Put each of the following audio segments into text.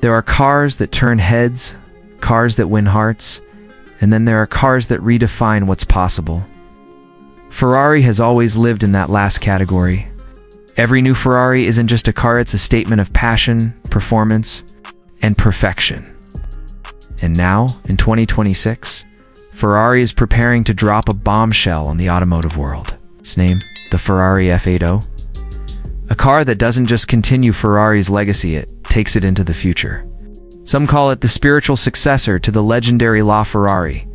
There are cars that turn heads, cars that win hearts, and then there are cars that redefine what's possible. Ferrari has always lived in that last category. Every new Ferrari isn't just a car, it's a statement of passion, performance, and perfection. And now, in 2026, Ferrari is preparing to drop a bombshell on the automotive world. Its name, the Ferrari F80. A car that doesn't just continue Ferrari's legacy, it takes it into the future. Some call it the spiritual successor to the legendary LaFerrari.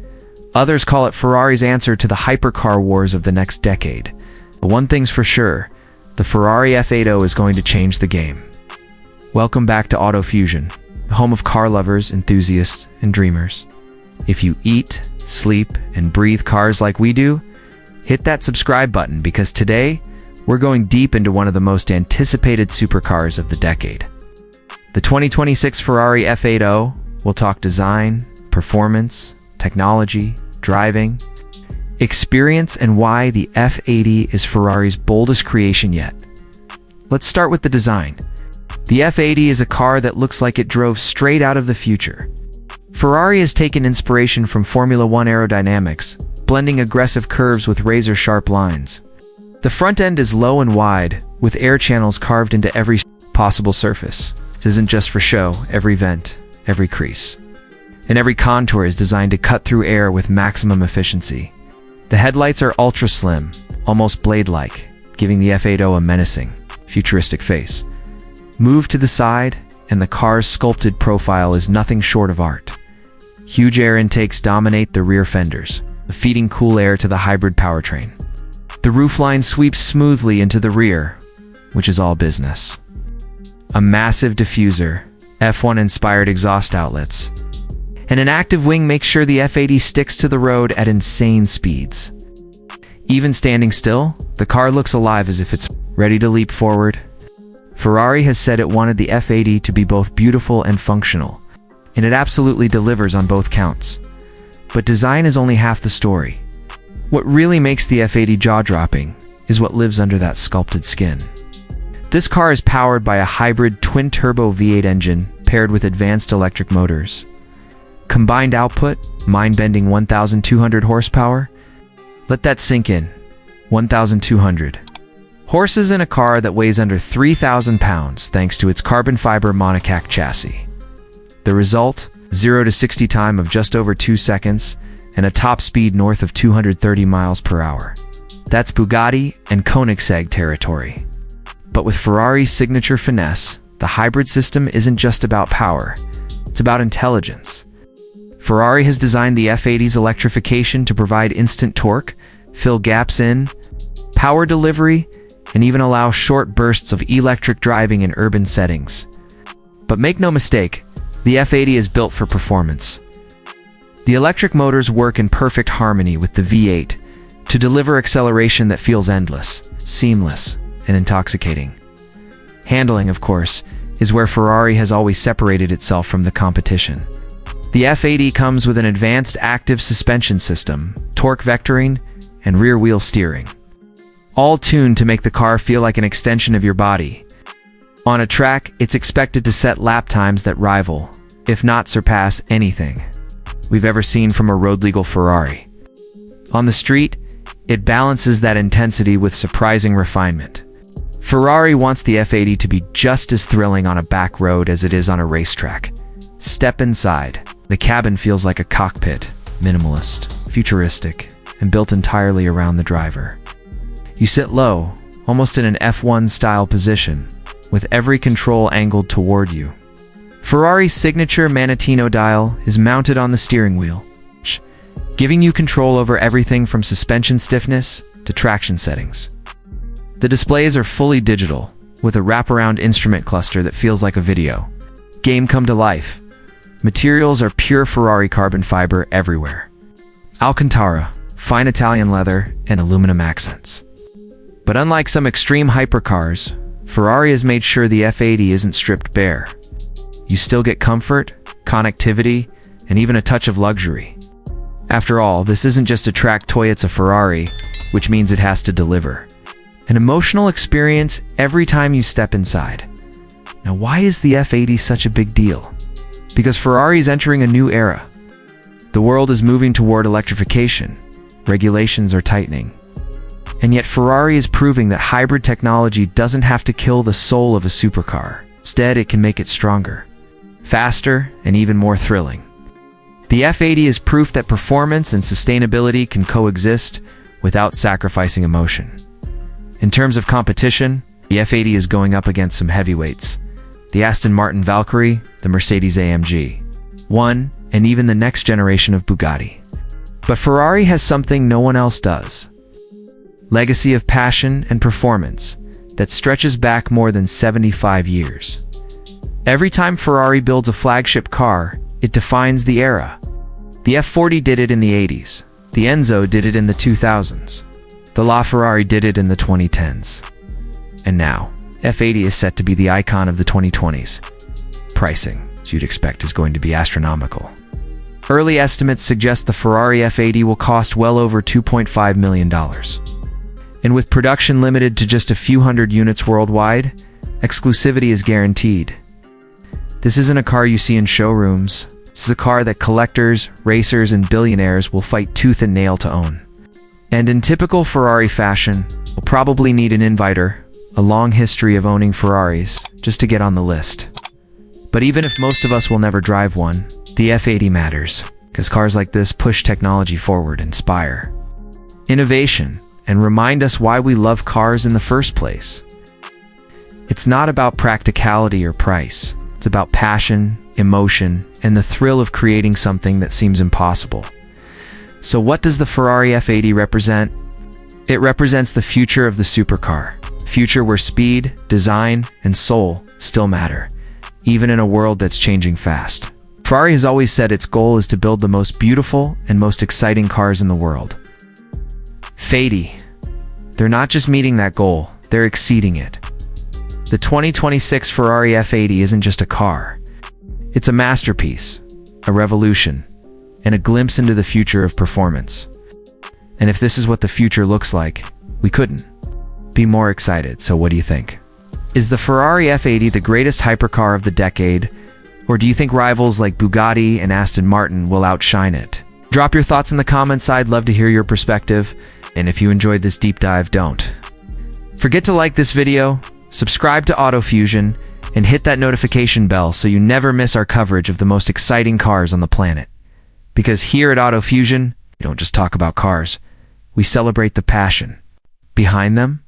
Others call it Ferrari's answer to the hypercar wars of the next decade. But one thing's for sure, the Ferrari F80 is going to change the game. Welcome back to Auto Fusion, the home of car lovers, enthusiasts, and dreamers. If you eat, sleep, and breathe cars like we do, hit that subscribe button because today, we're going deep into one of the most anticipated supercars of the decade. The 2026 Ferrari F80 will talk design, performance, technology, driving, experience, and why the F80 is Ferrari's boldest creation yet. Let's start with the design. The F80 is a car that looks like it drove straight out of the future. Ferrari has taken inspiration from Formula One aerodynamics, blending aggressive curves with razor-sharp lines. The front end is low and wide, with air channels carved into every possible surface. This isn't just for show. Every vent, every crease, and every contour is designed to cut through air with maximum efficiency. The headlights are ultra-slim, almost blade-like, giving the F80 a menacing, futuristic face. Move to the side, and the car's sculpted profile is nothing short of art. Huge air intakes dominate the rear fenders, feeding cool air to the hybrid powertrain. The roofline sweeps smoothly into the rear, which is all business. A massive diffuser, F1-inspired exhaust outlets, and an active wing makes sure the F80 sticks to the road at insane speeds. Even standing still, the car looks alive as if it's ready to leap forward. Ferrari has said it wanted the F80 to be both beautiful and functional, and it absolutely delivers on both counts. But design is only half the story. What really makes the F80 jaw-dropping is what lives under that sculpted skin. This car is powered by a hybrid twin-turbo V8 engine paired with advanced electric motors. Combined output, mind-bending 1,200 horsepower. Let that sink in. 1,200 horses in a car that weighs under 3,000 pounds thanks to its carbon fiber monocoque chassis. The result, 0 to 60 time of just over 2 seconds and a top speed north of 230 miles per hour. That's Bugatti and Koenigsegg territory. But with Ferrari's signature finesse, the hybrid system isn't just about power, it's about intelligence. Ferrari has designed the F80's electrification to provide instant torque, fill gaps in power delivery, and even allow short bursts of electric driving in urban settings. But make no mistake, the F80 is built for performance. The electric motors work in perfect harmony with the V8 to deliver acceleration that feels endless, seamless, and intoxicating. Handling, of course, is where Ferrari has always separated itself from the competition. The F80 comes with an advanced active suspension system, torque vectoring, and rear-wheel steering, all tuned to make the car feel like an extension of your body. On a track, it's expected to set lap times that rival, if not surpass, anything we've ever seen from a road-legal Ferrari. On the street, it balances that intensity with surprising refinement. Ferrari wants the F80 to be just as thrilling on a back road as it is on a racetrack. Step inside. The cabin feels like a cockpit, minimalist, futuristic, and built entirely around the driver. You sit low, almost in an F1-style position, with every control angled toward you. Ferrari's signature Manettino dial is mounted on the steering wheel, giving you control over everything from suspension stiffness to traction settings. The displays are fully digital, with a wraparound instrument cluster that feels like a video game come to life. Materials are pure Ferrari carbon fiber everywhere. Alcantara, fine Italian leather, and aluminum accents. But unlike some extreme hypercars, Ferrari has made sure the F80 isn't stripped bare. You still get comfort, connectivity, and even a touch of luxury. After all, this isn't just a track toy, it's a Ferrari, which means it has to deliver. An emotional experience every time you step inside. Now, why is the F80 such a big deal? Because Ferrari is entering a new era. The world is moving toward electrification. Regulations are tightening. And yet Ferrari is proving that hybrid technology doesn't have to kill the soul of a supercar. Instead, it can make it stronger, faster, and even more thrilling. The F80 is proof that performance and sustainability can coexist without sacrificing emotion. In terms of competition, the F80 is going up against some heavyweights: the Aston Martin Valkyrie, the Mercedes AMG 1, and even the next generation of Bugatti. But Ferrari has something no one else does: legacy of passion and performance that stretches back more than 75 years. Every time Ferrari builds a flagship car, it defines the era. The F40 did it in the 80s. The Enzo did it in the 2000s. The LaFerrari did it in the 2010s. And now, F80 is set to be the icon of the 2020s. Pricing, as you'd expect, is going to be astronomical. Early estimates suggest the Ferrari F80 will cost well over $2.5 million. And with production limited to just a few hundred units worldwide, exclusivity is guaranteed. This isn't a car you see in showrooms. This is a car that collectors, racers, and billionaires will fight tooth and nail to own. And in typical Ferrari fashion, we'll probably need an inviter, a long history of owning Ferraris, just to get on the list. But even if most of us will never drive one, the F80 matters, because cars like this push technology forward, inspire innovation, and remind us why we love cars in the first place. It's not about practicality or price. It's about passion, emotion, and the thrill of creating something that seems impossible. So what does the Ferrari F80 represent? It represents the future of the supercar. Future where speed, design, and soul still matter, even in a world that's changing fast. Ferrari has always said its goal is to build the most beautiful and most exciting cars in the world. F80. They're not just meeting that goal, they're exceeding it. The 2026 Ferrari F80 isn't just a car. It's a masterpiece, a revolution, and a glimpse into the future of performance. And if this is what the future looks like, we couldn't be more excited. So what do you think? Is the Ferrari F80 the greatest hypercar of the decade, or do you think rivals like Bugatti and Aston Martin will outshine it? Drop your thoughts in the comments. I'd love to hear your perspective. And if you enjoyed this deep dive, don't forget to like this video, subscribe to AutoFusion, and hit that notification bell so you never miss our coverage of the most exciting cars on the planet. Because here at AutoFusion, we don't just talk about cars, we celebrate the passion behind them